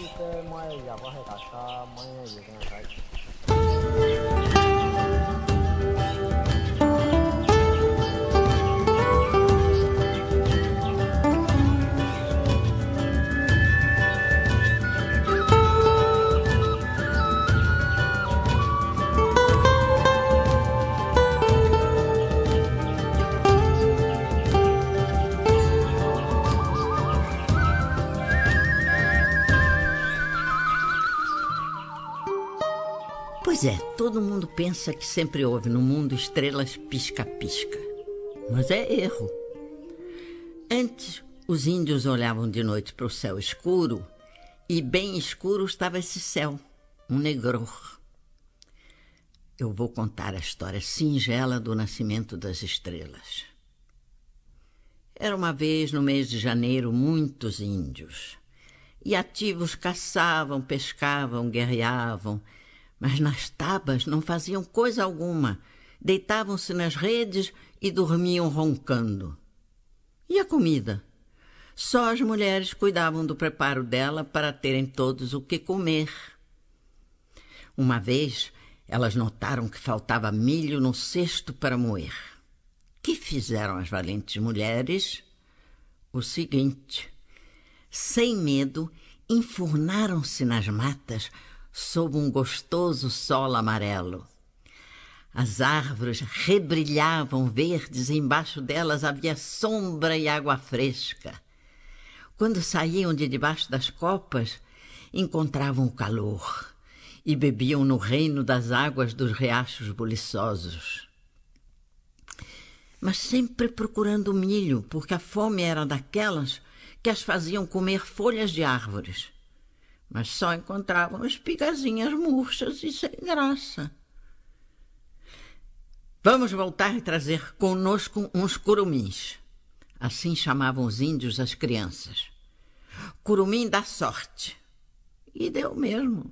て前やばへだか前ゆでなさい。Pois é, todo mundo pensa que sempre houve no mundo estrelas pisca-pisca. Mas é erro. Antes, os índios olhavam de noite para o céu escuro e bem escuro estava esse céu, um negror. Eu vou contar a história singela do nascimento das estrelas. Era uma vez, no mês de janeiro, muitos índios. E ativos caçavam, pescavam, guerreavam, mas nas tabas não faziam coisa alguma. Deitavam-se nas redes e dormiam roncando. E a comida? Só as mulheres cuidavam do preparo dela para terem todos o que comer. Uma vez, elas notaram que faltava milho no cesto para moer. Que fizeram as valentes mulheres? O seguinte: sem medo, enfurnaram-se nas matas sob um gostoso sol amarelo. As árvores rebrilhavam verdes e embaixo delas havia sombra e água fresca. Quando saíam de debaixo das copas, encontravam o calor e bebiam no reino das águas dos riachos buliçosos. Mas sempre procurando milho, porque a fome era daquelas que as faziam comer folhas de árvores. Mas só encontravam espigazinhas murchas e sem graça. Vamos voltar e trazer conosco uns curumins. Assim chamavam os índios as crianças. Curumim dá sorte. E deu mesmo.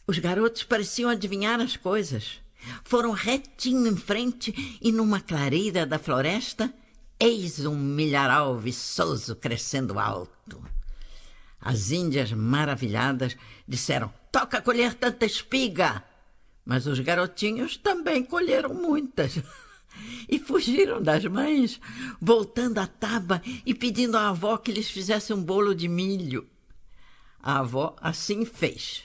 Os garotos pareciam adivinhar as coisas. Foram retinho em frente e numa clareira da floresta, eis um milharal viçoso crescendo alto. As índias, maravilhadas, disseram: toca colher tanta espiga! Mas os garotinhos também colheram muitas. E fugiram das mães, voltando à taba e pedindo à avó que lhes fizesse um bolo de milho. A avó assim fez.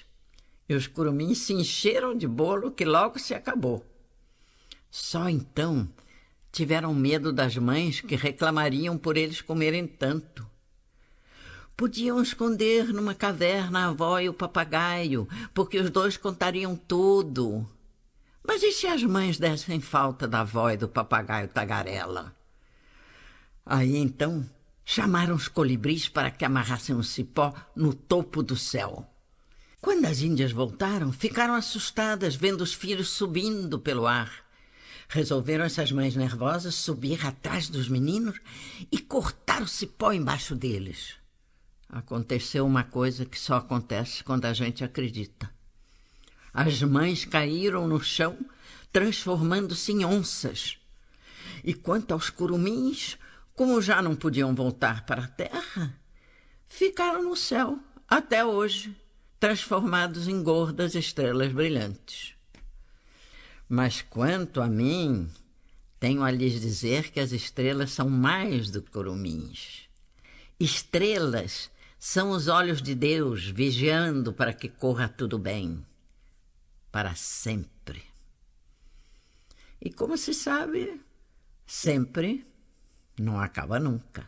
E os curumins se encheram de bolo que logo se acabou. Só então tiveram medo das mães que reclamariam por eles comerem tanto. Podiam esconder numa caverna a avó e o papagaio, porque os dois contariam tudo. Mas e se as mães dessem falta da avó e do papagaio tagarela? Aí então chamaram os colibris para que amarrassem um cipó no topo do céu. Quando as índias voltaram, ficaram assustadas vendo os filhos subindo pelo ar. Resolveram essas mães nervosas subir atrás dos meninos e cortar o cipó embaixo deles. Aconteceu uma coisa que só acontece quando a gente acredita. As mães caíram no chão, transformando-se em onças. E quanto aos curumins, como já não podiam voltar para a terra, ficaram no céu até hoje, transformados em gordas estrelas brilhantes. Mas quanto a mim, tenho a lhes dizer que as estrelas são mais do que curumins. Estrelas são os olhos de Deus vigiando para que corra tudo bem, para sempre. E como se sabe, sempre não acaba nunca.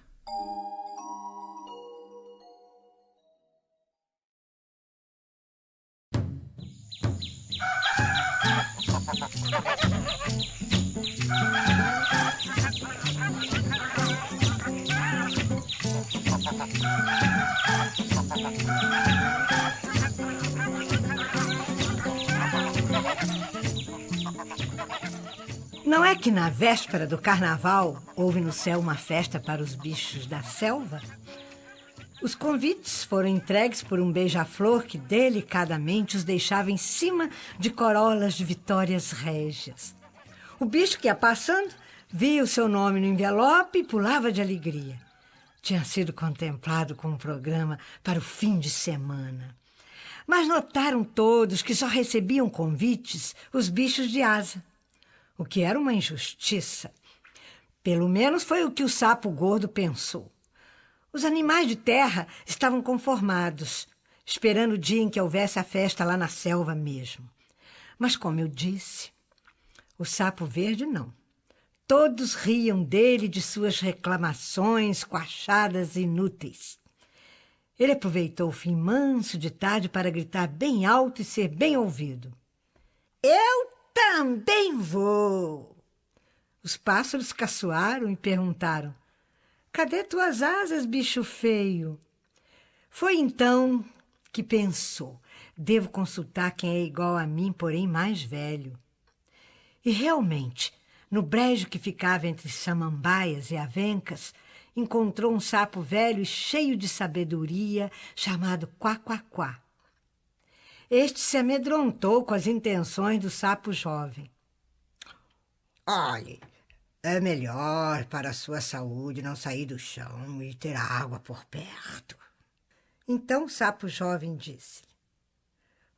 Não é que na véspera do carnaval houve no céu uma festa para os bichos da selva? Os convites foram entregues por um beija-flor que delicadamente os deixava em cima de corolas de vitórias régias. O bicho que ia passando via o seu nome no envelope e pulava de alegria. tinha sido contemplado com um programa para o fim de semana. Mas notaram todos que só recebiam convites os bichos de asa, o que era uma injustiça. Pelo menos foi o que o sapo gordo pensou. Os animais de terra estavam conformados, esperando o dia em que houvesse a festa lá na selva mesmo. Mas, como eu disse, o sapo verde não. Todos riam dele e de suas reclamações coachadas inúteis. Ele aproveitou o fim manso de tarde para gritar bem alto e ser bem ouvido. Eu também vou! Os pássaros caçoaram e perguntaram: cadê tuas asas, bicho feio? Foi então que pensou: devo consultar quem é igual a mim, porém mais velho. E realmente, no brejo que ficava entre samambaias e avencas, encontrou um sapo velho e cheio de sabedoria, chamado Quá-Quá-Quá. Este se amedrontou com as intenções do sapo jovem. Olhe, é melhor para a sua saúde não sair do chão e ter água por perto. Então o sapo jovem disse: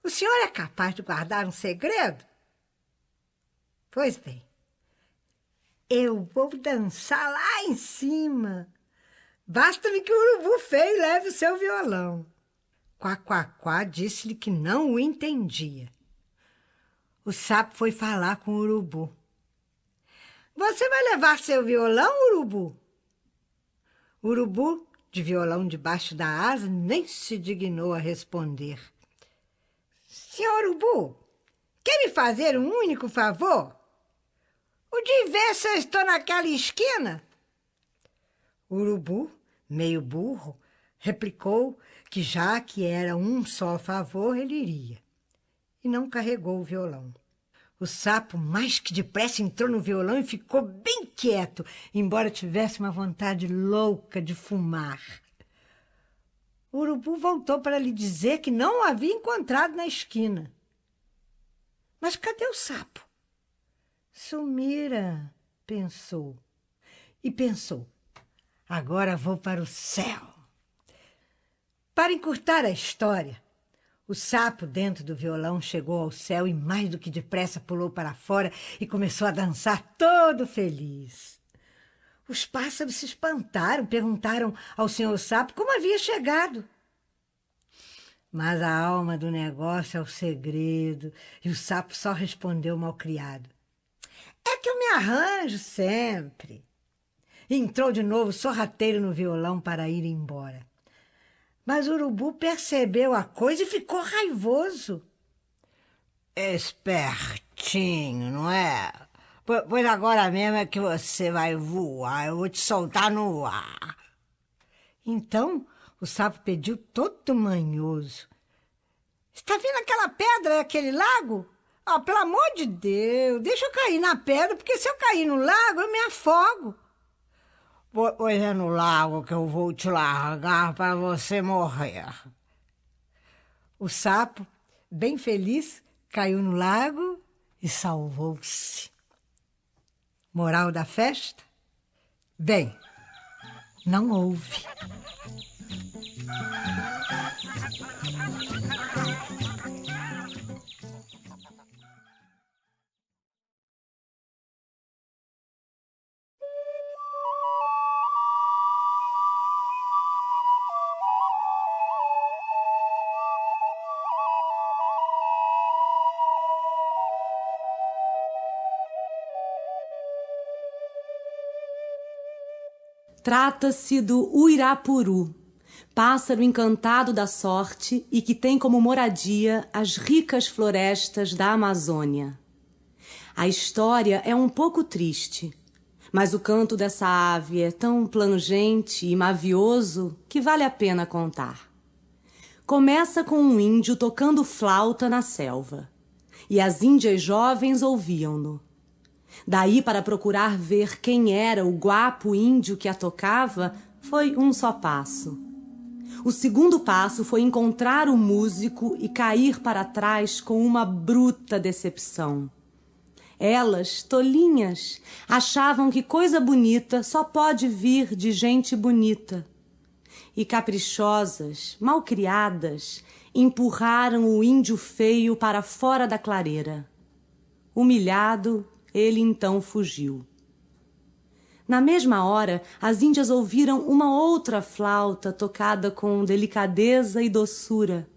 o senhor é capaz de guardar um segredo? Pois bem, eu vou dançar lá em cima. Basta-me que o urubu feio leve o seu violão. Quá-Quá-Quá disse-lhe que não o entendia. O sapo foi falar com o urubu. Você vai levar seu violão, urubu? O urubu, de violão debaixo da asa, nem se dignou a responder. Senhor urubu, quer me fazer um único favor? O de ver se eu estou naquela esquina? O urubu, meio burro, replicou que já que era um só favor, ele iria. E não carregou o violão. O sapo, mais que depressa, entrou no violão e ficou bem quieto, embora tivesse uma vontade louca de fumar. O urubu voltou para lhe dizer que não o havia encontrado na esquina. Mas cadê o sapo? Sumira, pensou. E pensou: agora vou para o céu. Para encurtar a história, o sapo dentro do violão chegou ao céu e mais do que depressa pulou para fora e começou a dançar todo feliz. Os pássaros se espantaram, perguntaram ao senhor sapo como havia chegado. Mas a alma do negócio é o segredo e o sapo só respondeu malcriado: é que eu me arranjo sempre. E entrou de novo sorrateiro no violão para ir embora. Mas o urubu percebeu a coisa e ficou raivoso. Espertinho, não é? Pois agora mesmo é que você vai voar. Eu vou te soltar no ar. Então o sapo pediu todo manhoso: está vendo aquela pedra, aquele lago? Ah, pelo amor de Deus, deixa eu cair na pedra, porque se eu cair no lago, eu me afogo. Pois é no lago que eu vou te largar para você morrer. O sapo, bem feliz, caiu no lago e salvou-se. Moral da festa? Bem, não houve. Trata-se do uirapuru, pássaro encantado da sorte e que tem como moradia as ricas florestas da Amazônia. A história é um pouco triste, mas o canto dessa ave é tão plangente e mavioso que vale a pena contar. Começa com um índio tocando flauta na selva, e as índias jovens ouviam-no. Daí, para procurar ver quem era o guapo índio que a tocava, foi um só passo. O segundo passo foi encontrar o músico e cair para trás com uma bruta decepção. Elas, tolinhas, achavam que coisa bonita só pode vir de gente bonita. e caprichosas, malcriadas, empurraram o índio feio para fora da clareira. Humilhado, ele então fugiu. Na mesma hora, as índias ouviram uma outra flauta tocada com delicadeza e doçura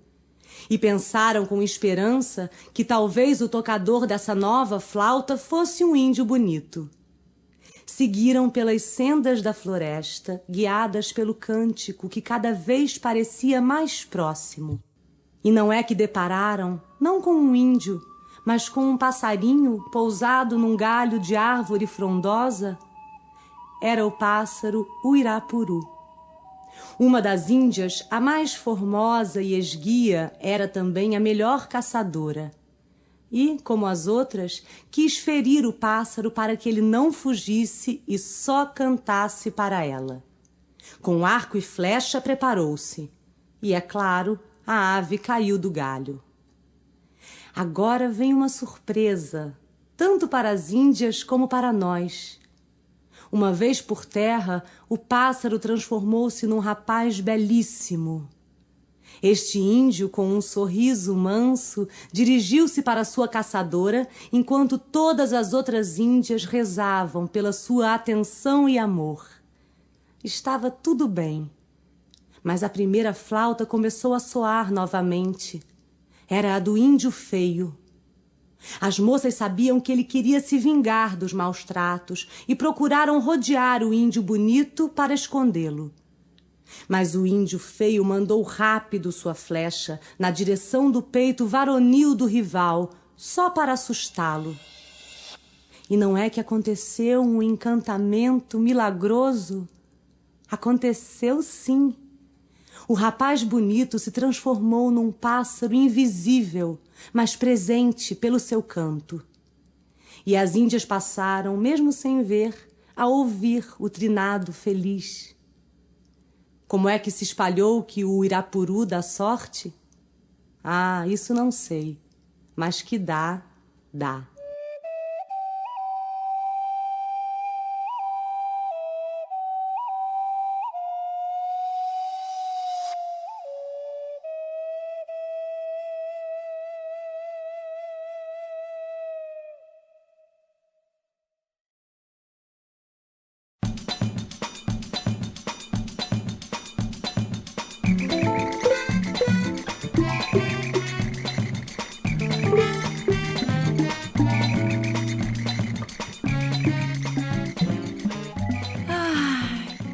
e pensaram com esperança que talvez o tocador dessa nova flauta fosse um índio bonito. Seguiram pelas sendas da floresta, guiadas pelo cântico que cada vez parecia mais próximo. E não é que depararam, não com um índio, mas com um passarinho pousado num galho de árvore frondosa? Era o pássaro Uirapuru. Uma das índias, a mais formosa e esguia, era também a melhor caçadora. E, como as outras, quis ferir o pássaro para que ele não fugisse e só cantasse para ela. Com arco e flecha preparou-se. E, é claro, a ave caiu do galho. Agora vem uma surpresa, tanto para as índias como para nós. Uma vez por terra, o pássaro transformou-se num rapaz belíssimo. Este índio, com um sorriso manso, dirigiu-se para sua caçadora, enquanto todas as outras índias rezavam pela sua atenção e amor. Estava tudo bem, mas a primeira flauta começou a soar novamente. Era a do índio feio. As moças sabiam que ele queria se vingar dos maus tratos e procuraram rodear o índio bonito para escondê-lo. Mas o índio feio mandou rápido sua flecha na direção do peito varonil do rival, só para assustá-lo. E não é que aconteceu um encantamento milagroso? Aconteceu sim. O rapaz bonito se transformou num pássaro invisível, mas presente pelo seu canto. E as índias passaram, mesmo sem ver, a ouvir o trinado feliz. Como é que se espalhou que o Uirapuru dá sorte? Ah, isso não sei, mas que dá, dá.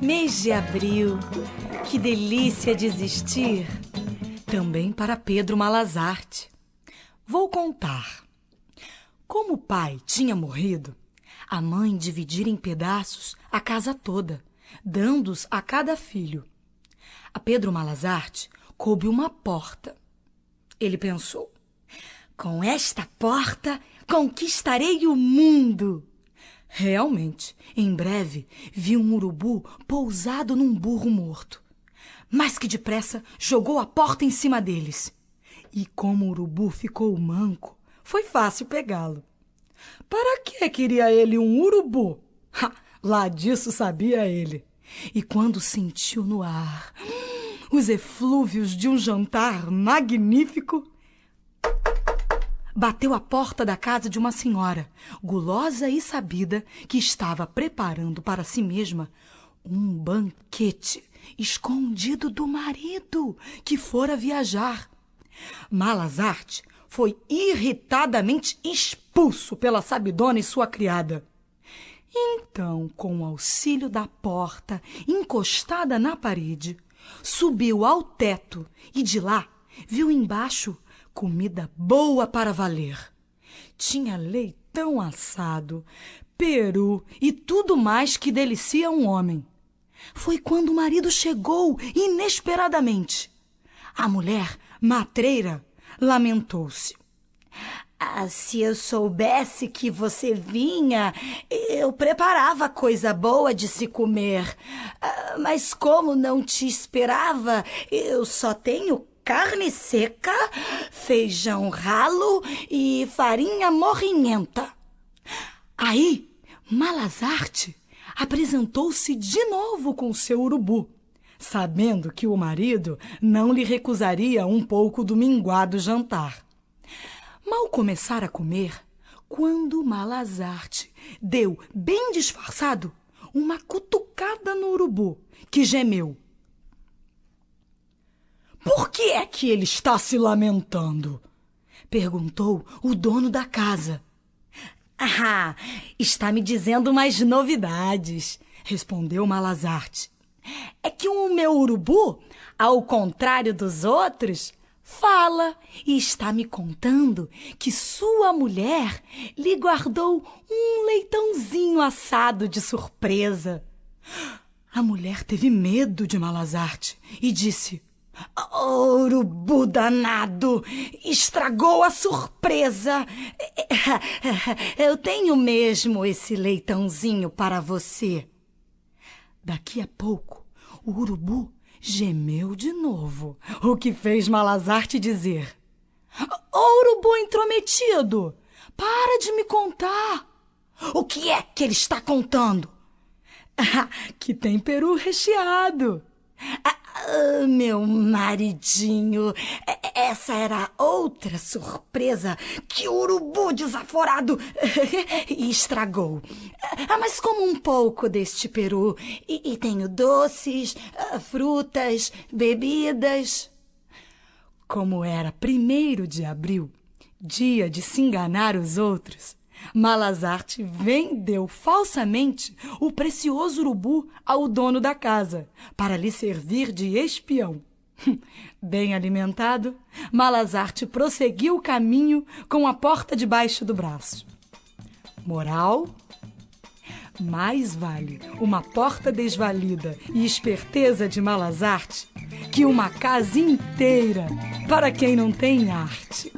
Mês de abril, que delícia de existir. Também para Pedro Malazarte. Vou contar. Como o pai tinha morrido, a mãe dividia em pedaços a casa toda, dando-os a cada filho. A Pedro Malazarte coube uma porta. Ele pensou: com esta porta conquistarei o mundo. Realmente, em breve, viu um urubu pousado num burro morto. Mas que depressa jogou a porta em cima deles. E como o urubu ficou manco, foi fácil pegá-lo. Para que queria ele um urubu? Lá disso sabia ele. E quando sentiu no ar os eflúvios de um jantar magnífico, bateu à porta da casa de uma senhora, gulosa e sabida, que estava preparando para si mesma um banquete escondido do marido, que fora viajar. Malazarte foi irritadamente expulso pela sabidona e sua criada. Então, com o auxílio da porta encostada na parede, subiu ao teto e de lá viu embaixo comida boa para valer. Tinha leitão assado, peru e tudo mais que delicia um homem. Foi quando o marido chegou inesperadamente. A mulher, matreira, lamentou-se. Se eu soubesse que você vinha, eu preparava coisa boa de se comer. Mas como não te esperava, eu só tenho carne seca, feijão ralo e farinha morrinhenta. Aí, Malazarte apresentou-se de novo com seu urubu. sabendo que o marido não lhe recusaria um pouco do minguado jantar. Mal começara a comer, quando Malazarte deu, bem disfarçado, uma cutucada no urubu, que gemeu. Por que é que ele está se lamentando? Perguntou o dono da casa. Ah, está me dizendo umas novidades, respondeu Malazarte. É que o meu urubu, ao contrário dos outros, fala e está me contando que sua mulher lhe guardou um leitãozinho assado de surpresa. A mulher teve medo de Malazarte e disse: Urubu danado, estragou a surpresa. Eu tenho mesmo esse leitãozinho para você. Daqui a pouco, o urubu gemeu de novo, o que fez Malazarte dizer: Urubu intrometido, para de me contar. O que é que ele está contando? Que tem peru recheado. Meu maridinho, essa era outra surpresa que o urubu desaforado estragou. Mas como um pouco deste peru e tenho doces, frutas, bebidas. Como era 1º de abril, dia de se enganar os outros, Malazarte vendeu falsamente o precioso urubu ao dono da casa, para lhe servir de espião. Bem alimentado, Malazarte prosseguiu o caminho com a porta debaixo do braço. Moral: mais vale uma porta desvalida e esperteza de Malazarte que uma casa inteira para quem não tem arte.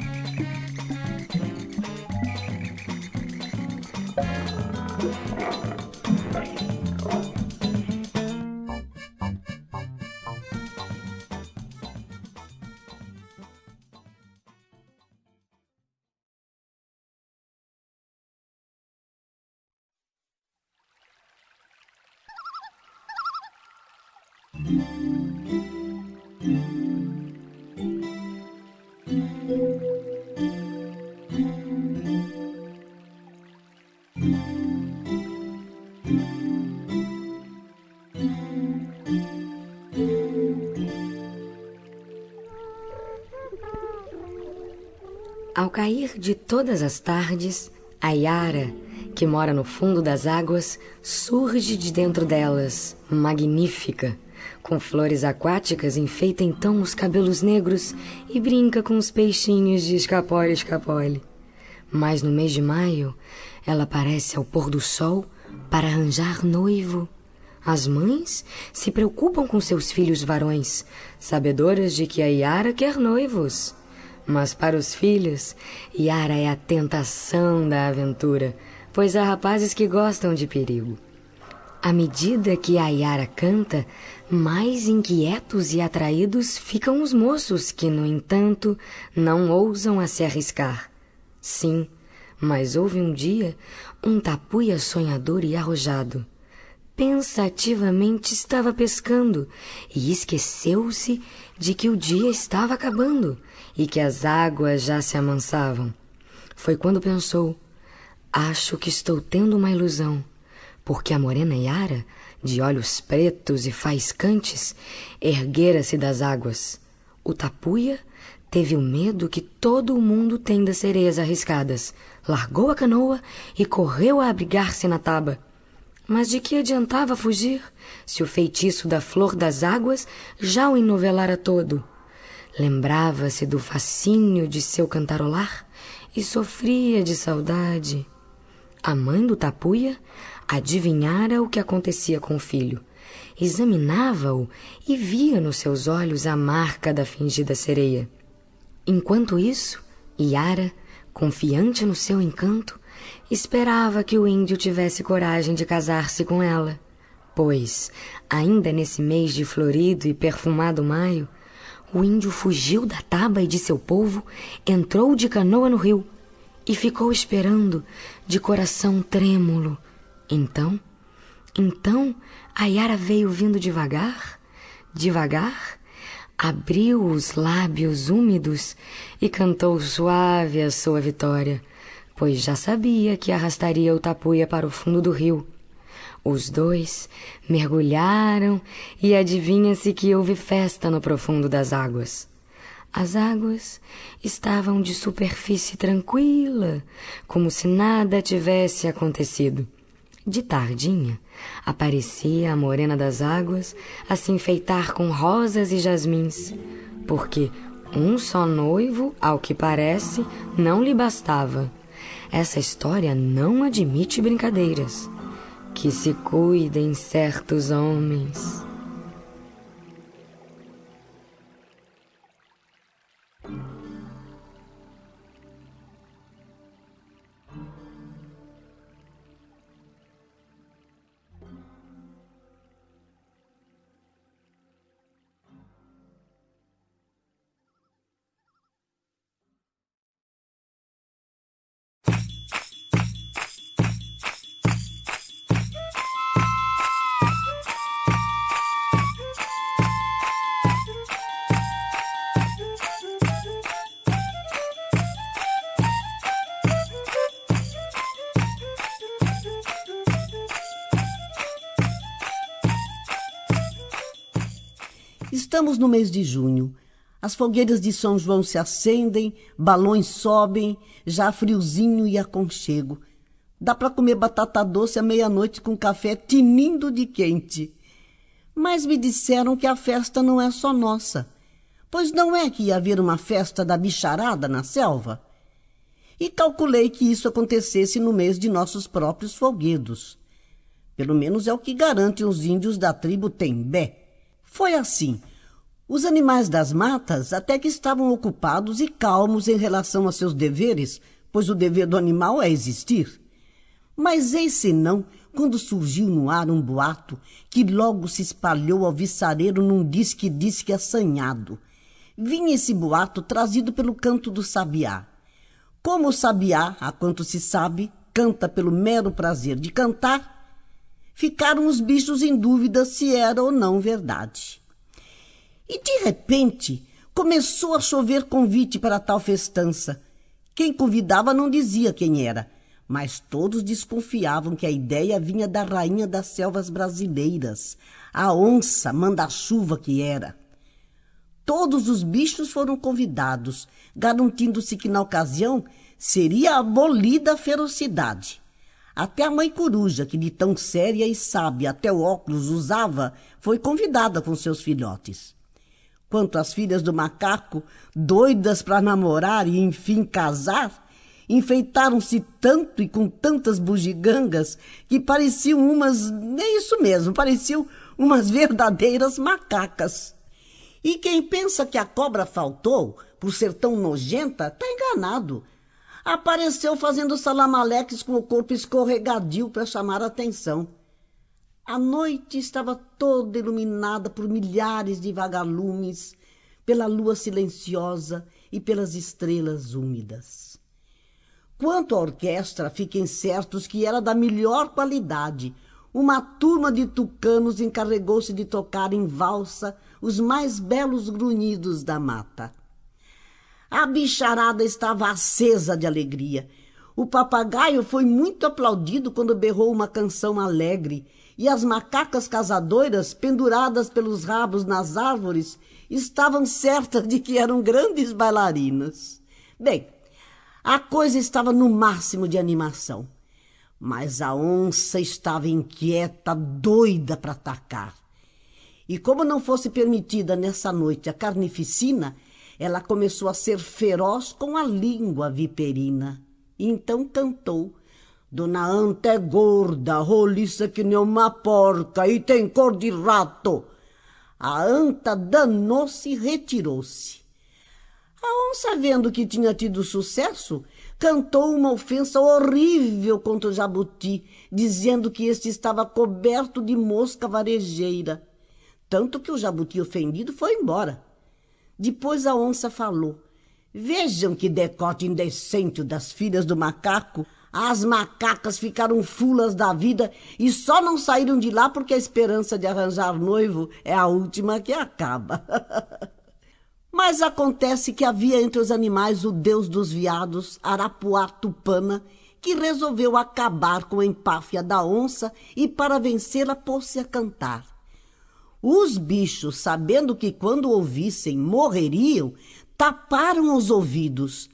Ao cair de todas as tardes, a Yara, que mora no fundo das águas, surge de dentro delas, magnífica. Com flores aquáticas enfeita então os cabelos negros e brinca com os peixinhos de escapole. Mas no mês de maio, ela aparece ao pôr do sol para arranjar noivo. As mães se preocupam com seus filhos varões, sabedoras de que a Yara quer noivos. Mas para os filhos, Yara é a tentação da aventura, pois há rapazes que gostam de perigo. À medida que a Yara canta, mais inquietos e atraídos ficam os moços que, no entanto, não ousam a se arriscar. Sim, mas houve um dia um tapuia sonhador e arrojado. Pensativamente estava pescando e esqueceu-se de que o dia estava acabando e que as águas já se amansavam. Foi quando pensou: acho que estou tendo uma ilusão, porque a morena Yara, de olhos pretos e faiscantes, erguera-se das águas. O tapuia teve o medo que todo o mundo tem das sereias arriscadas, largou a canoa e correu a abrigar-se na taba. Mas de que adiantava fugir, se o feitiço da flor das águas já o enovelara todo? Lembrava-se do fascínio de seu cantarolar e sofria de saudade. A mãe do tapuia adivinhara o que acontecia com o filho. Examinava-o e via nos seus olhos a marca da fingida sereia. Enquanto isso, Yara, confiante no seu encanto, esperava que o índio tivesse coragem de casar-se com ela, pois, ainda nesse mês de florido e perfumado maio, o índio fugiu da taba e de seu povo, entrou de canoa no rio e ficou esperando, de coração trêmulo. Então, a Yara veio vindo devagar, devagar, abriu os lábios úmidos e cantou suave a sua vitória, pois já sabia que arrastaria o tapuia para o fundo do rio. Os dois mergulharam e adivinha-se que houve festa no profundo das águas. As águas estavam de superfície tranquila, como se nada tivesse acontecido. De tardinha, aparecia a morena das águas a se enfeitar com rosas e jasmins, porque um só noivo, ao que parece, não lhe bastava. Essa história não admite brincadeiras. Que se cuidem certos homens. Estamos no mês de junho. As fogueiras de São João se acendem, balões sobem, já friozinho e aconchego. Dá para comer batata doce à meia-noite com café tinindo de quente. Mas me disseram que a festa não é só nossa. Pois não é que ia haver uma festa da bicharada na selva? E calculei que isso acontecesse no mês de nossos próprios folguedos. Pelo menos é o que garantem os índios da tribo Tembé. Foi assim. Os animais das matas até que estavam ocupados e calmos em relação a seus deveres, pois o dever do animal é existir. Mas eis senão, quando surgiu no ar um boato que logo se espalhou ao viçareiro num disque assanhado. Vinha esse boato trazido pelo canto do sabiá. Como o sabiá, a quanto se sabe, canta pelo mero prazer de cantar, ficaram os bichos em dúvida se era ou não verdade. E de repente começou a chover convite para tal festança. Quem convidava não dizia quem era, mas todos desconfiavam que a ideia vinha da rainha das selvas brasileiras, a onça manda-chuva que era. Todos os bichos foram convidados, garantindo-se que na ocasião seria abolida a ferocidade. Até a mãe coruja, que de tão séria e sábia até o óculos usava, foi convidada com seus filhotes. Quanto às filhas do macaco, doidas para namorar e enfim casar, enfeitaram-se tanto e com tantas bugigangas que pareciam pareciam umas verdadeiras macacas. E quem pensa que a cobra faltou por ser tão nojenta, está enganado. Apareceu fazendo salamaleques com o corpo escorregadio para chamar a atenção. A noite estava toda iluminada por milhares de vagalumes, pela lua silenciosa e pelas estrelas úmidas. Quanto à orquestra, fiquem certos que era da melhor qualidade. Uma turma de tucanos encarregou-se de tocar em valsa os mais belos grunhidos da mata. A bicharada estava acesa de alegria. O papagaio foi muito aplaudido quando berrou uma canção alegre, e as macacas casadoiras, penduradas pelos rabos nas árvores, estavam certas de que eram grandes bailarinas. Bem, a coisa estava no máximo de animação, mas a onça estava inquieta, doida para atacar. E como não fosse permitida nessa noite a carnificina, ela começou a ser feroz com a língua viperina. E então cantou: Dona Anta é gorda, roliça que nem uma porca e tem cor de rato. A anta danou-se e retirou-se. A onça, vendo que tinha tido sucesso, cantou uma ofensa horrível contra o jabuti, dizendo que este estava coberto de mosca varejeira. Tanto que o jabuti ofendido foi embora. Depois a onça falou: Vejam que decote indecente o das filhas do macaco. As macacas ficaram fulas da vida e só não saíram de lá porque a esperança de arranjar noivo é a última que acaba. Mas acontece que havia entre os animais o deus dos veados, Arapuá Tupana, que resolveu acabar com a empáfia da onça e, para vencê-la, pôs-se a cantar. Os bichos, sabendo que quando ouvissem morreriam, taparam os ouvidos.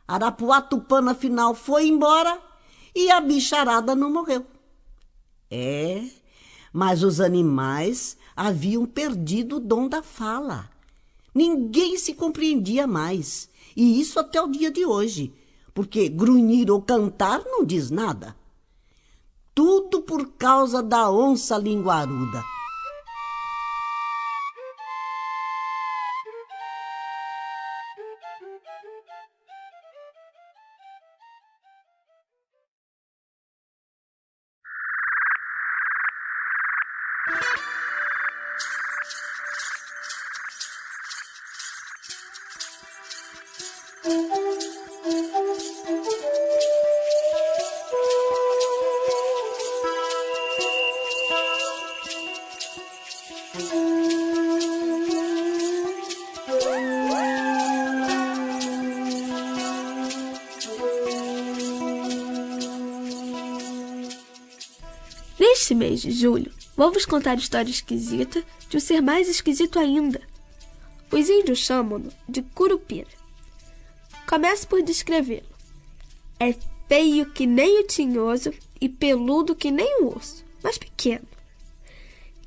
Arapuá Tupana, afinal, foi embora e a bicharada não morreu. Mas os animais haviam perdido o dom da fala. Ninguém se compreendia mais, e isso até o dia de hoje, porque grunhir ou cantar não diz nada. Tudo por causa da onça linguaruda. Neste mês de julho, vou vos contar a história esquisita de um ser mais esquisito ainda. Os índios chamam-no de Curupira. Começo por descrevê-lo. É feio que nem o tinhoso e peludo que nem o urso, mas pequeno.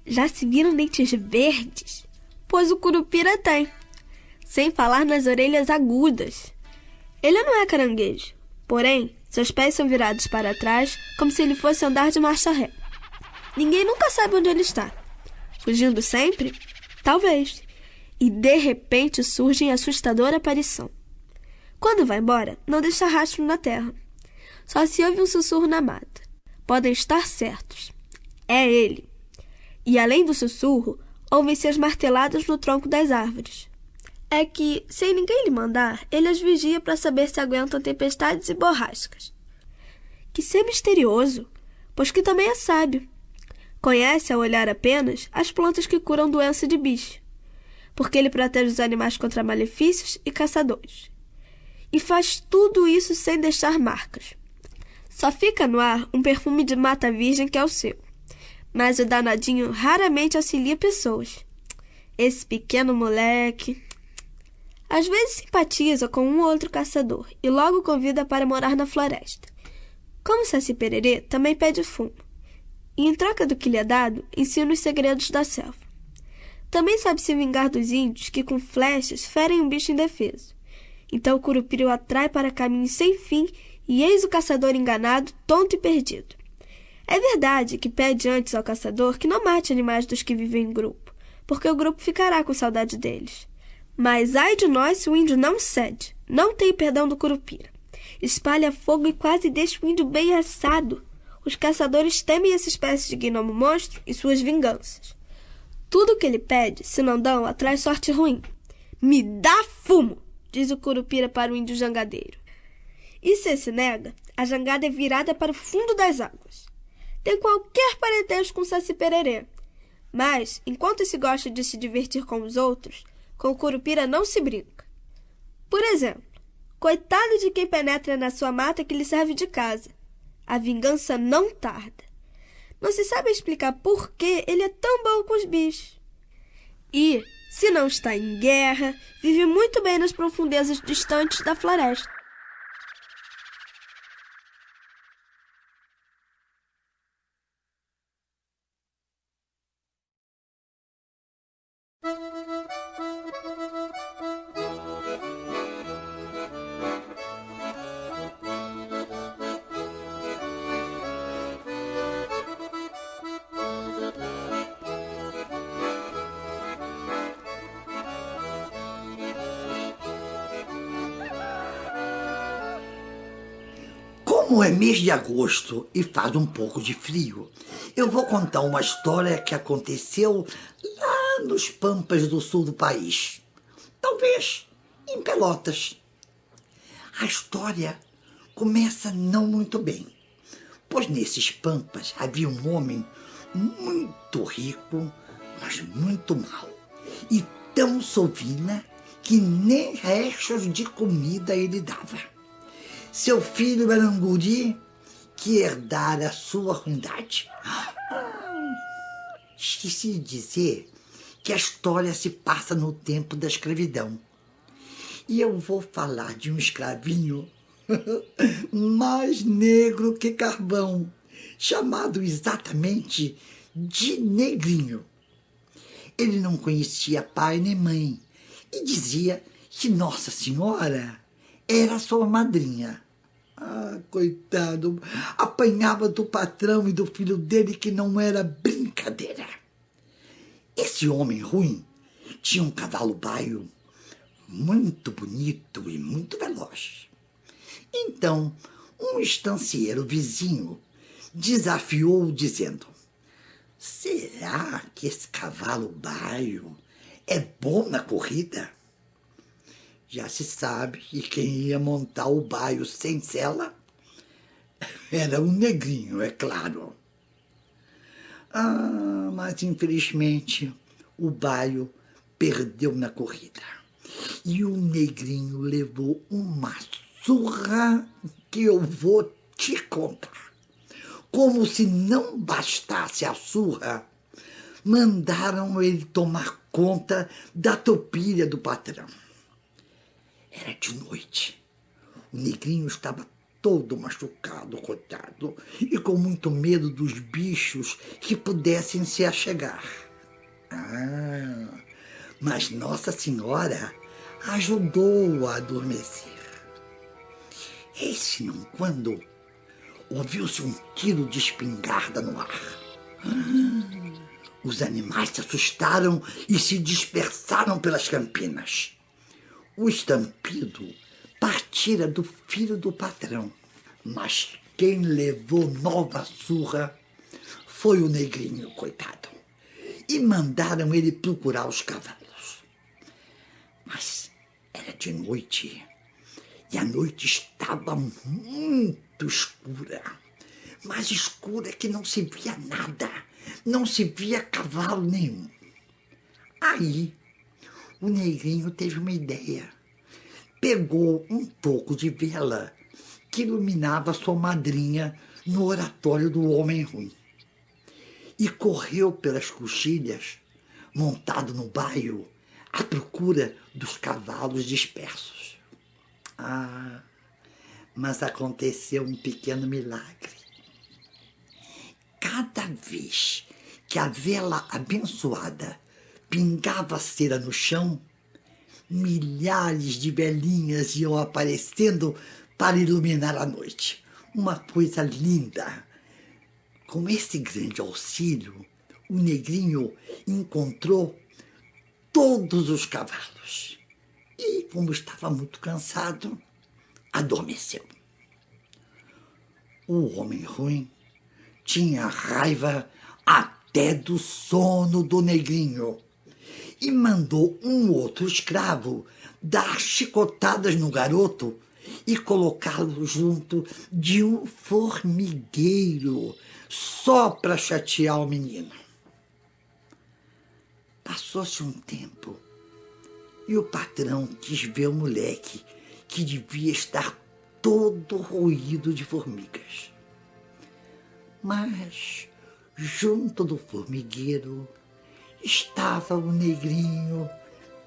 Já se viram dentes verdes? Pois o Curupira tem, sem falar nas orelhas agudas. Ele não é caranguejo, porém, seus pés são virados para trás como se ele fosse andar de marcha ré. Ninguém nunca sabe onde ele está. Fugindo sempre? Talvez. E de repente surge em assustadora aparição. Quando vai embora, não deixa rastro na terra. Só se ouve um sussurro na mata. Podem estar certos. É ele. E além do sussurro, ouvem-se as marteladas no tronco das árvores. É que, sem ninguém lhe mandar, ele as vigia para saber se aguentam tempestades e borrascas. Que ser misterioso, pois que também é sábio. Conhece, ao olhar apenas, as plantas que curam doença de bicho, porque ele protege os animais contra malefícios e caçadores. E faz tudo isso sem deixar marcas. Só fica no ar um perfume de mata virgem que é o seu. Mas o danadinho raramente auxilia pessoas. Esse pequeno moleque... Às vezes simpatiza com um ou outro caçador e logo convida para morar na floresta. Como Saci Pererê, também pede fumo. E, em troca do que lhe é dado, ensina os segredos da selva. Também sabe se vingar dos índios que, com flechas, ferem um bicho indefeso. Então o Curupira o atrai para caminhos sem fim e eis o caçador enganado, tonto e perdido. É verdade que pede antes ao caçador que não mate animais dos que vivem em grupo, porque o grupo ficará com saudade deles. Mas ai de nós se o índio não cede, não tem perdão do Curupira. Espalha fogo e quase deixa o índio bem assado. Os caçadores temem essa espécie de gnomo monstro e suas vinganças. Tudo o que ele pede, se não dão, atrai sorte ruim. Me dá fumo, diz o Curupira para o índio jangadeiro. E se se nega, a jangada é virada para o fundo das águas. Tem qualquer parentesco com Saci Pererê. Mas, enquanto se gosta de se divertir com os outros, com o Curupira não se brinca. Por exemplo, coitado de quem penetra na sua mata que lhe serve de casa. A vingança não tarda. Não se sabe explicar por que ele é tão bom com os bichos. E, se não está em guerra, vive muito bem nas profundezas distantes da floresta. Como é mês de agosto e faz um pouco de frio, eu vou contar uma história que aconteceu lá nos pampas do sul do país. Talvez em Pelotas. A história começa não muito bem, pois nesses pampas havia um homem muito rico, mas muito mau, e tão sovina que nem restos de comida ele dava. Seu filho era um guri que herdara a sua ruindade. Esqueci de dizer que a história se passa no tempo da escravidão. E eu vou falar de um escravinho mais negro que carvão, chamado exatamente de Negrinho. Ele não conhecia pai nem mãe e dizia que Nossa Senhora era sua madrinha. Ah, coitado, apanhava do patrão e do filho dele que não era brincadeira. Esse homem ruim tinha um cavalo baio muito bonito e muito veloz. Então, um estancieiro vizinho desafiou dizendo: será que esse cavalo baio é bom na corrida? Já se sabe que quem ia montar o baio sem sela era um Negrinho, é claro. Ah, mas infelizmente o baio perdeu na corrida. E o Negrinho levou uma surra que eu vou te contar. Como se não bastasse a surra, mandaram ele tomar conta da tropilha do patrão. Era de noite. O Negrinho estava todo machucado, coitado, e com muito medo dos bichos que pudessem se achegar. Ah, mas Nossa Senhora ajudou-o a adormecer. Eis não quando ouviu-se um tiro de espingarda no ar. Os animais se assustaram e se dispersaram pelas campinas. O estampido partira do filho do patrão, mas quem levou nova surra foi o Negrinho, coitado, e mandaram ele procurar os cavalos. Mas era de noite, e a noite estava muito escura, mais escura que não se via nada, não se via cavalo nenhum. Aí, o Negrinho teve uma ideia. Pegou um pouco de vela que iluminava sua madrinha no oratório do homem ruim e correu pelas coxilhas, montado no baio, à procura dos cavalos dispersos. Ah, mas aconteceu um pequeno milagre. Cada vez que a vela abençoada pingava cera no chão, milhares de velinhas iam aparecendo para iluminar a noite. Uma coisa linda. Com esse grande auxílio, o Negrinho encontrou todos os cavalos e, como estava muito cansado, adormeceu. O homem ruim tinha raiva até do sono do Negrinho e mandou um outro escravo dar chicotadas no garoto e colocá-lo junto de um formigueiro só para chatear o menino. Passou-se um tempo e o patrão quis ver o moleque, que devia estar todo roído de formigas. Mas, junto do formigueiro, estava o Negrinho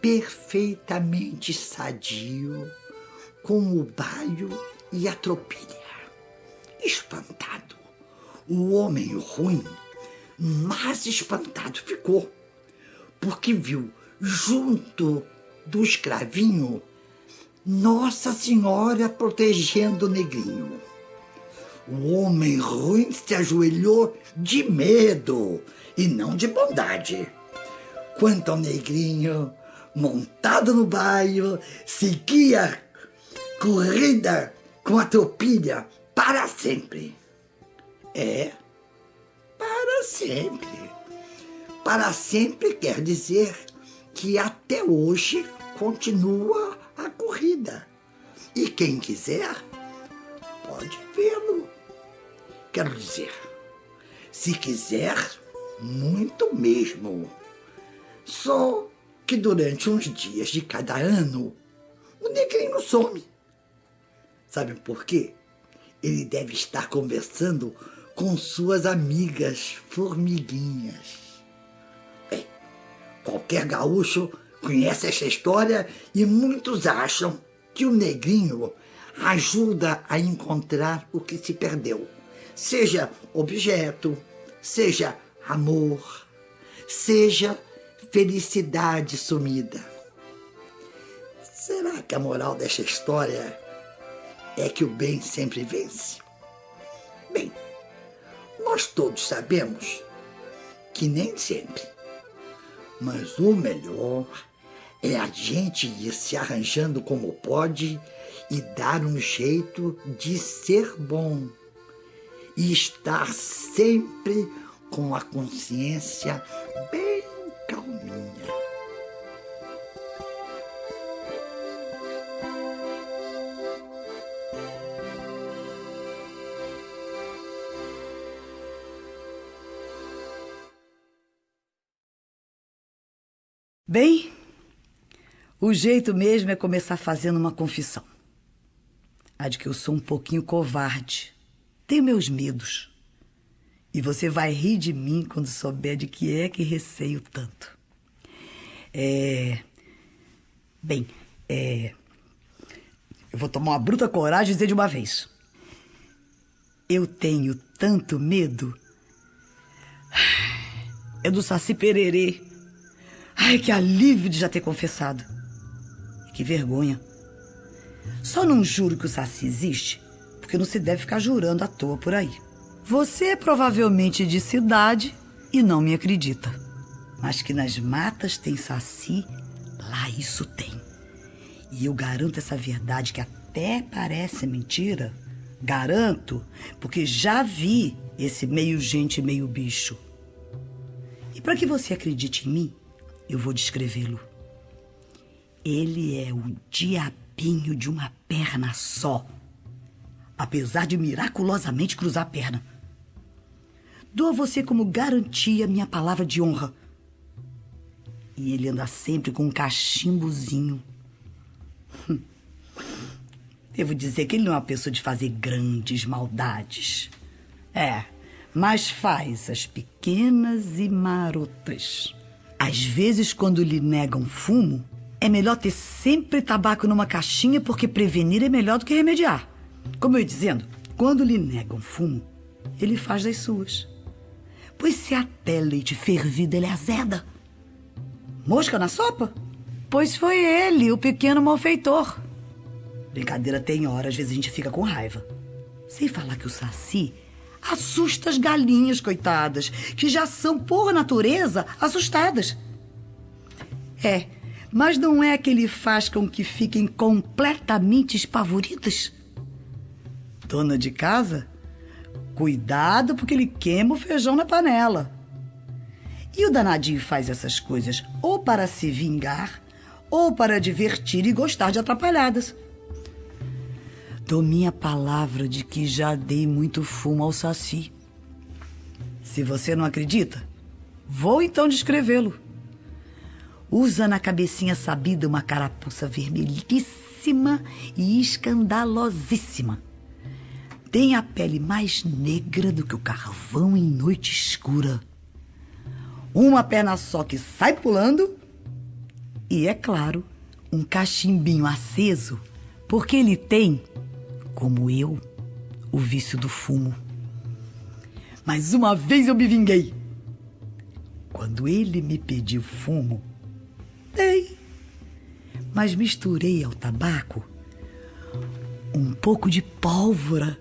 perfeitamente sadio, com o baio e a tropilha. Espantado, o homem ruim mais espantado ficou, porque viu junto do escravinho Nossa Senhora protegendo o Negrinho. O homem ruim se ajoelhou de medo e não de bondade. Quanto ao Negrinho, montado no baio, seguia corrida com a tropilha para sempre. É, para sempre. Para sempre quer dizer que até hoje continua a corrida. E quem quiser pode vê-lo. Quero dizer, se quiser, muito mesmo. Só que durante uns dias de cada ano, o negrinho some. Sabe por quê? Ele deve estar conversando com suas amigas formiguinhas. Bem, qualquer gaúcho conhece esta história e muitos acham que o negrinho ajuda a encontrar o que se perdeu. Seja objeto, seja amor, seja felicidade sumida. Será que a moral desta história é que o bem sempre vence? Bem, nós todos sabemos que nem sempre. Mas o melhor é a gente ir se arranjando como pode e dar um jeito de ser bom. E estar sempre com a consciência bem calminha. Bem, o jeito mesmo é começar fazendo uma confissão. A de que eu sou um pouquinho covarde. Tenho meus medos. E você vai rir de mim quando souber de que é que receio tanto. Eu vou tomar uma bruta coragem e dizer de uma vez. Eu tenho tanto medo. É do Saci Pererê. Ai, que alívio de já ter confessado. E que vergonha. Só não juro que o Saci existe, porque não se deve ficar jurando à toa por aí. Você é provavelmente de cidade e não me acredita. Mas que nas matas tem Saci, lá isso tem. E eu garanto essa verdade que até parece mentira. Garanto, porque já vi esse meio gente, meio bicho. E para que você acredite em mim, eu vou descrevê-lo. Ele é o diabinho de uma perna só, apesar de miraculosamente cruzar a perna. Dou a você como garantia minha palavra de honra. E ele anda sempre com um cachimbozinho. Devo dizer que ele não é uma pessoa de fazer grandes maldades. Mas faz as pequenas e marotas. Às vezes, quando lhe negam fumo, é melhor ter sempre tabaco numa caixinha, porque prevenir é melhor do que remediar. Como eu ia dizendo, quando lhe negam fumo, ele faz das suas. Pois se até leite fervido ele azeda. Mosca na sopa? Pois foi ele, o pequeno malfeitor. Brincadeira tem hora, às vezes a gente fica com raiva. Sem falar que o Saci assusta as galinhas, coitadas, que já são, por natureza, assustadas. Mas não é que ele faz com que fiquem completamente espavoridas? Dona de casa, cuidado porque ele queima o feijão na panela. E o danadinho faz essas coisas ou para se vingar, ou para divertir e gostar de atrapalhadas. Dou minha palavra de que já dei muito fumo ao Saci. Se você não acredita, vou então descrevê-lo. Usa na cabecinha sabida uma carapuça vermelhíssima e escandalosíssima. Tem a pele mais negra do que o carvão em noite escura. Uma perna só que sai pulando e, é claro, um cachimbinho aceso, porque ele tem, como eu, o vício do fumo. Mas uma vez eu me vinguei. Quando ele me pediu fumo, dei, mas misturei ao tabaco um pouco de pólvora.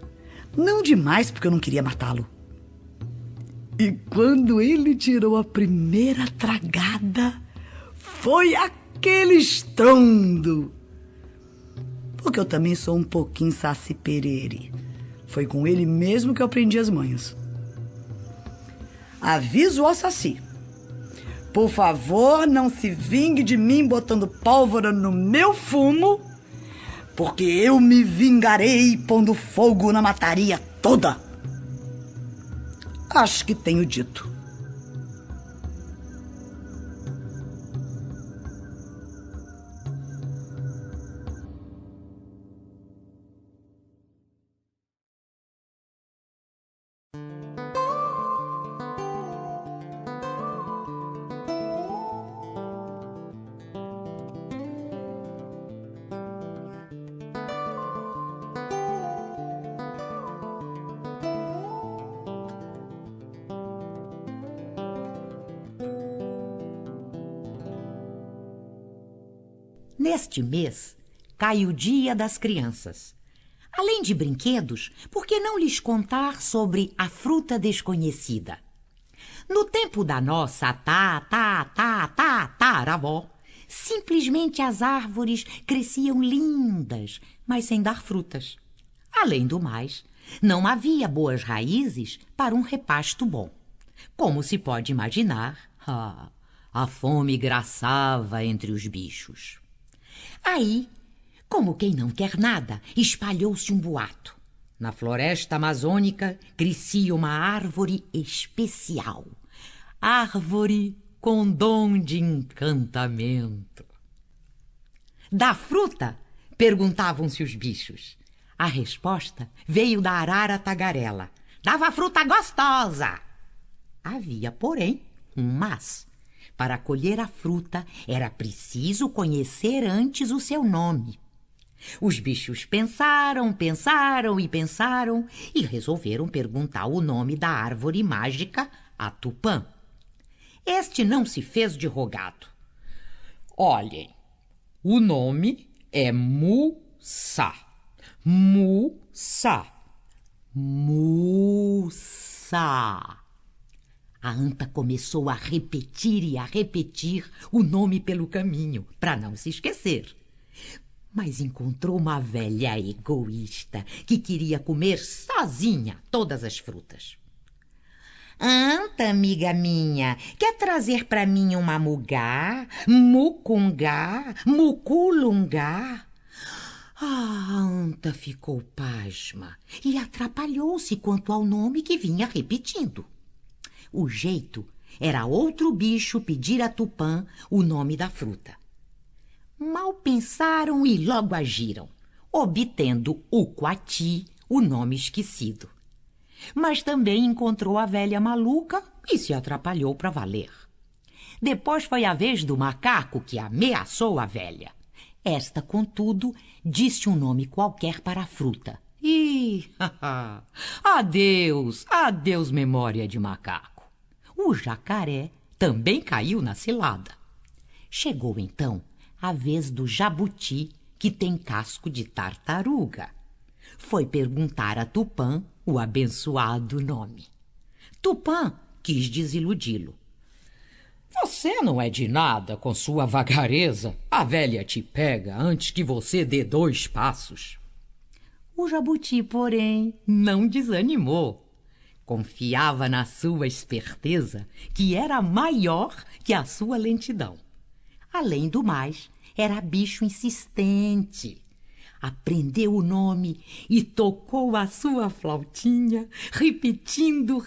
Não demais, porque eu não queria matá-lo. E quando ele tirou a primeira tragada, foi aquele estrondo. Porque eu também sou um pouquinho Saci Pererê. Foi com ele mesmo que eu aprendi as manhas. Aviso ao Saci. Por favor, não se vingue de mim botando pólvora no meu fumo, porque eu me vingarei pondo fogo na mataria toda. Acho que tenho dito. Neste mês, cai o Dia das Crianças. Além de brinquedos, por que não lhes contar sobre a fruta desconhecida? No tempo da nossa tataravó, simplesmente as árvores cresciam lindas, mas sem dar frutas. Além do mais, não havia boas raízes para um repasto bom. Como se pode imaginar, a fome graçava entre os bichos. Aí, como quem não quer nada, espalhou-se um boato. Na floresta amazônica crescia uma árvore especial. Árvore com dom de encantamento. Da fruta? Perguntavam-se os bichos. A resposta veio da arara tagarela. Dava fruta gostosa. Havia, porém, um mas. Para colher a fruta, era preciso conhecer antes o seu nome. Os bichos pensaram e resolveram perguntar o nome da árvore mágica a Tupã. Este não se fez de rogado. Olhem, o nome é Mussá. Mussá. Mussá. A anta começou a repetir e a repetir o nome pelo caminho, para não se esquecer. Mas encontrou uma velha egoísta que queria comer sozinha todas as frutas. Anta, amiga minha, quer trazer para mim uma mugá, mucungá, muculungá? A anta ficou pasma e atrapalhou-se quanto ao nome que vinha repetindo. O jeito era outro bicho pedir a Tupã o nome da fruta. Mal pensaram e logo agiram, obtendo o Coati, o nome esquecido. Mas também encontrou a velha maluca e se atrapalhou para valer. Depois foi a vez do macaco que ameaçou a velha. Esta, contudo, disse um nome qualquer para a fruta. Adeus, adeus memória de macaco. O jacaré também caiu na cilada. Chegou então a vez do jabuti, que tem casco de tartaruga. Foi perguntar a Tupã o abençoado nome. Tupã quis desiludi-lo. Você não é de nada com sua vagareza. A velha te pega antes que você dê 2 passos. O jabuti, porém, não desanimou. Confiava na sua esperteza, que era maior que a sua lentidão. Além do mais, era bicho insistente. Aprendeu o nome e tocou a sua flautinha, repetindo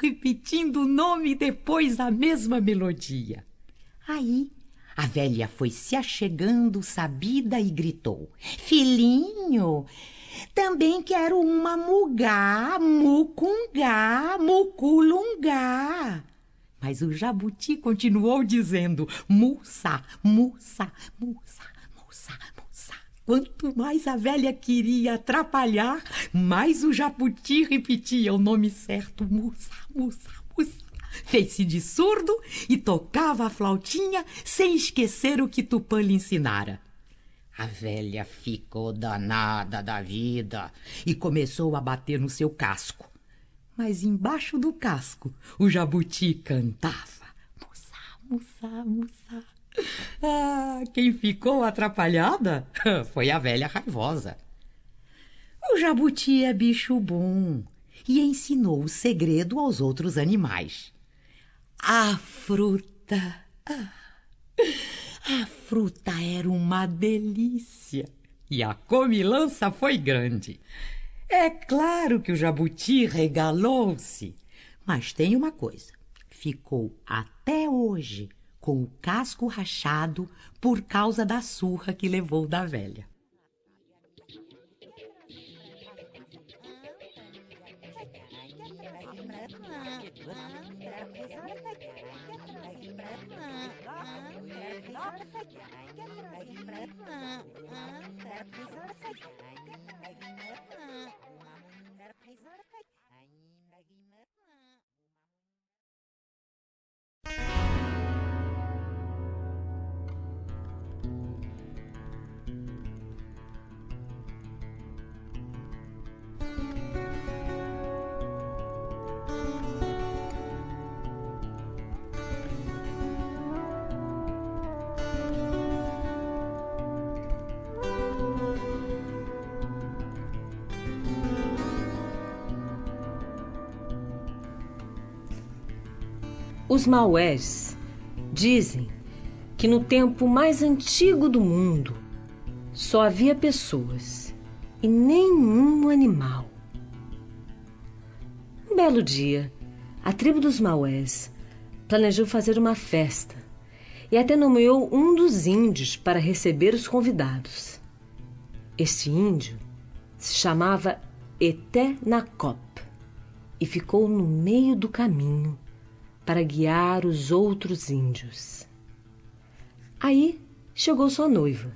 o nome e depois a mesma melodia. Aí, a velha foi se achegando sabida e gritou: Filhinho, também quero uma mugá, mucungá, muculungá. Mas o jabuti continuou dizendo: Mussa, mussa, mussa, mussa, mussa. Quanto mais a velha queria atrapalhar, mais o jabuti repetia o nome certo: Mussa, mussa, mussa. Fez-se de surdo e tocava a flautinha sem esquecer o que Tupã lhe ensinara. A velha ficou danada da vida e começou a bater no seu casco. Mas embaixo do casco o jabuti cantava: Mussá, mussá, mussá. Quem ficou atrapalhada foi a velha raivosa. O jabuti é bicho bom e ensinou o segredo aos outros animais. A fruta era uma delícia e a comilança foi grande. É claro que o jabuti regalou-se, mas tem uma coisa, ficou até hoje com o casco rachado por causa da surra que levou da velha. Os maués dizem que no tempo mais antigo do mundo só havia pessoas e nenhum animal. Um belo dia, a tribo dos maués planejou fazer uma festa e até nomeou um dos índios para receber os convidados. Este índio se chamava Etenacop e ficou no meio do caminho para guiar os outros índios. Aí chegou sua noiva.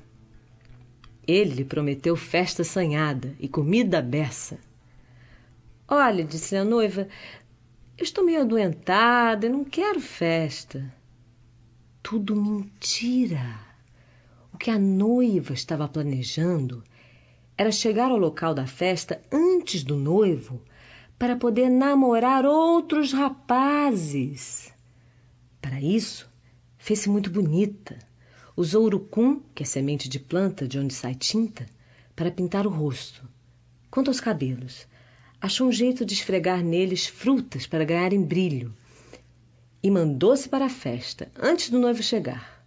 Ele lhe prometeu festa assanhada e comida à beça. Olha, disse a noiva, eu estou meio adoentada e não quero festa. Tudo mentira. O que a noiva estava planejando era chegar ao local da festa antes do noivo para poder namorar outros rapazes. Para isso, fez-se muito bonita. Usou urucum, que é semente de planta de onde sai tinta, para pintar o rosto. Quanto aos cabelos, achou um jeito de esfregar neles frutas para ganharem brilho e mandou-se para a festa antes do noivo chegar.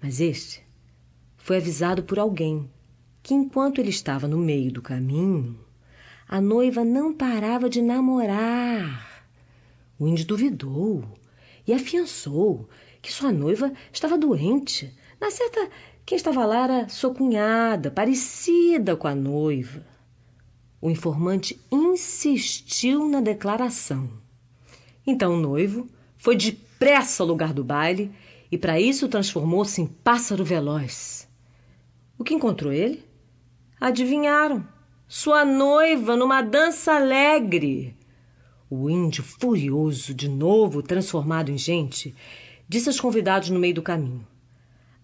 Mas este foi avisado por alguém que, enquanto ele estava no meio do caminho, a noiva não parava de namorar. O índio duvidou e afiançou que sua noiva estava doente. Na certa, quem estava lá era sua cunhada, parecida com a noiva. O informante insistiu na declaração. Então o noivo foi depressa ao lugar do baile e para isso transformou-se em pássaro veloz. O que encontrou ele? Adivinharam? Sua noiva numa dança alegre. O índio, furioso, de novo transformado em gente, disse aos convidados no meio do caminho: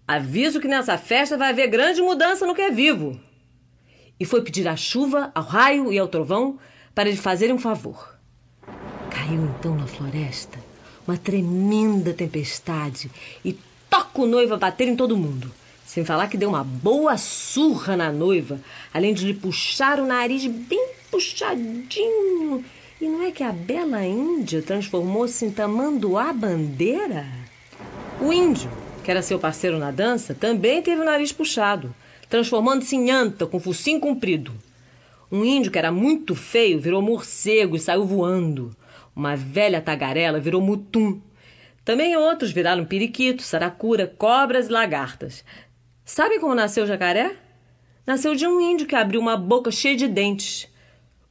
aviso que nessa festa vai haver grande mudança no que é vivo. E foi pedir à chuva, ao raio e ao trovão para lhe fazerem um favor. Caiu então na floresta uma tremenda tempestade e toca o noivo a bater em todo mundo. Sem falar que deu uma boa surra na noiva, além de lhe puxar o nariz bem puxadinho. E não é que a bela índia transformou-se em tamanduá-bandeira? O índio, que era seu parceiro na dança, também teve o nariz puxado, transformando-se em anta com focinho comprido. Um índio que era muito feio virou morcego e saiu voando. Uma velha tagarela virou mutum. Também outros viraram periquito, saracura, cobras e lagartas. Sabem como nasceu o jacaré? Nasceu de um índio que abriu uma boca cheia de dentes.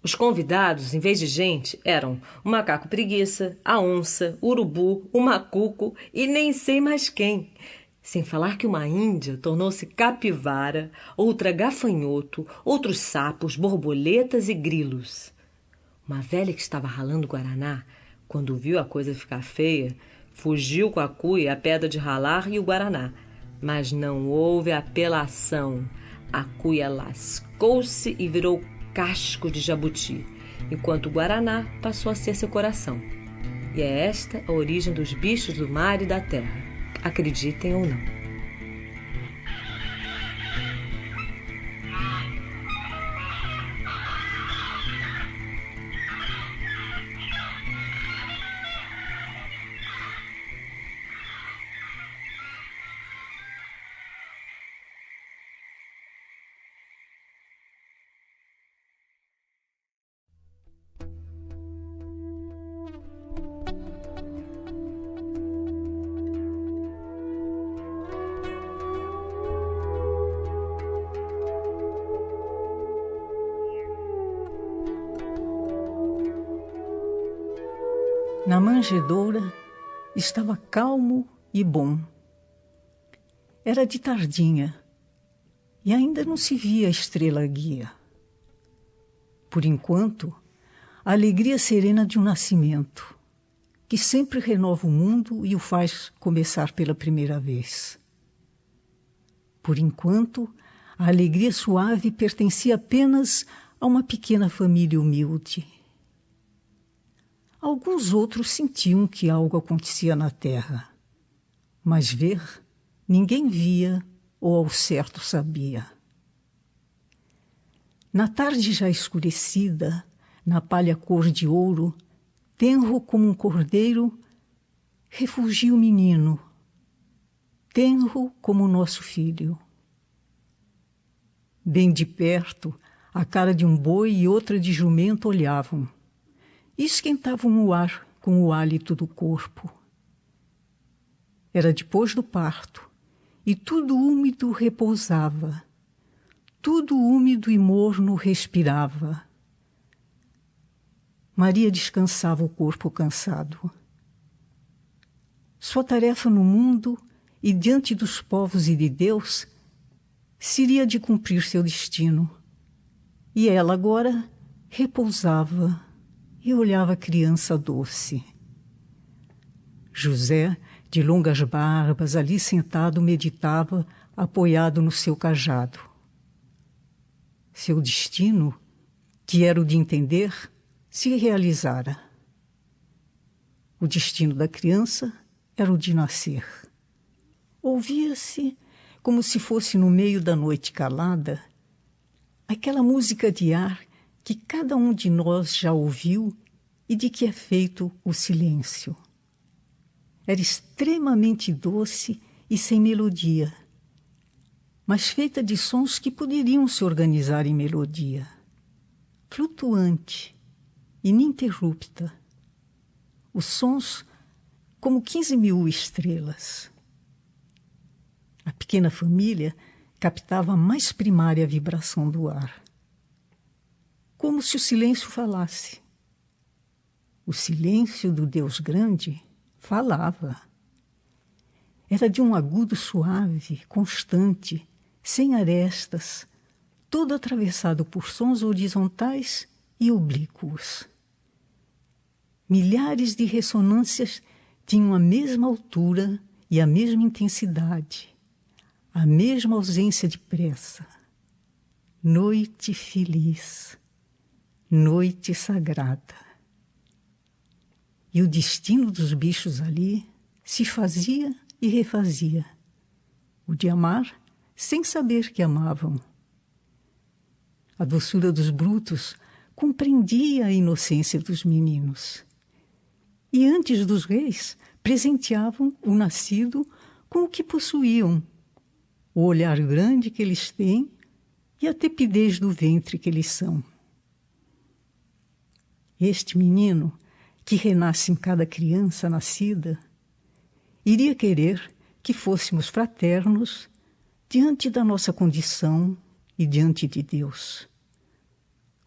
Os convidados, em vez de gente, eram o macaco preguiça, a onça, o urubu, o macuco e nem sei mais quem. Sem falar que uma índia tornou-se capivara, outra gafanhoto, outros sapos, borboletas e grilos. Uma velha que estava ralando guaraná, quando viu a coisa ficar feia, fugiu com a cuia, a pedra de ralar e o guaraná. Mas não houve apelação. A cuia lascou-se e virou casco de jabuti, enquanto o guaraná passou a ser seu coração. E é esta a origem dos bichos do mar e da terra, acreditem ou não. Na manjedoura estava calmo e bom. Era de tardinha e ainda não se via a estrela guia. Por enquanto, a alegria serena de um nascimento, que sempre renova o mundo e o faz começar pela primeira vez. Por enquanto, a alegria suave pertencia apenas a uma pequena família humilde. Alguns outros sentiam que algo acontecia na terra, mas ver ninguém via ou ao certo sabia. Na tarde já escurecida, na palha cor de ouro, tenro como um cordeiro, refugia o menino, tenro como o nosso filho. Bem de perto, a cara de um boi e outra de jumento olhavam, e esquentavam o ar com o hálito do corpo. Era depois do parto, e tudo úmido repousava, tudo úmido e morno respirava. Maria descansava o corpo cansado. Sua tarefa no mundo e diante dos povos e de Deus seria de cumprir seu destino. E ela agora repousava e olhava a criança doce. José, de longas barbas, ali sentado, meditava, apoiado no seu cajado. Seu destino, que era o de entender, se realizara. O destino da criança era o de nascer. Ouvia-se, como se fosse no meio da noite calada, aquela música de ar que cada um de nós já ouviu e de que é feito o silêncio. Era extremamente doce e sem melodia, mas feita de sons que poderiam se organizar em melodia, flutuante, ininterrupta. Os sons como 15.000 estrelas. A pequena família captava a mais primária vibração do ar. Como se o silêncio falasse. O silêncio do Deus grande falava. Era de um agudo suave, constante, sem arestas, todo atravessado por sons horizontais e oblíquos. Milhares de ressonâncias tinham a mesma altura e a mesma intensidade, a mesma ausência de pressa. Noite feliz, noite sagrada. E o destino dos bichos ali se fazia e refazia. O de amar sem saber que amavam. A doçura dos brutos compreendia a inocência dos meninos. E antes dos reis, presenteavam o nascido com o que possuíam, o olhar grande que eles têm e a tepidez do ventre que eles são. Este menino, que renasce em cada criança nascida, iria querer que fôssemos fraternos diante da nossa condição e diante de Deus.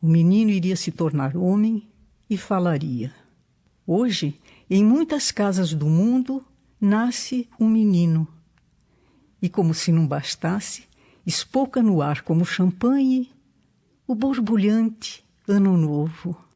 O menino iria se tornar homem e falaria. Hoje, em muitas casas do mundo, nasce um menino. E como se não bastasse, espouca no ar como champanhe o borbulhante Ano Novo.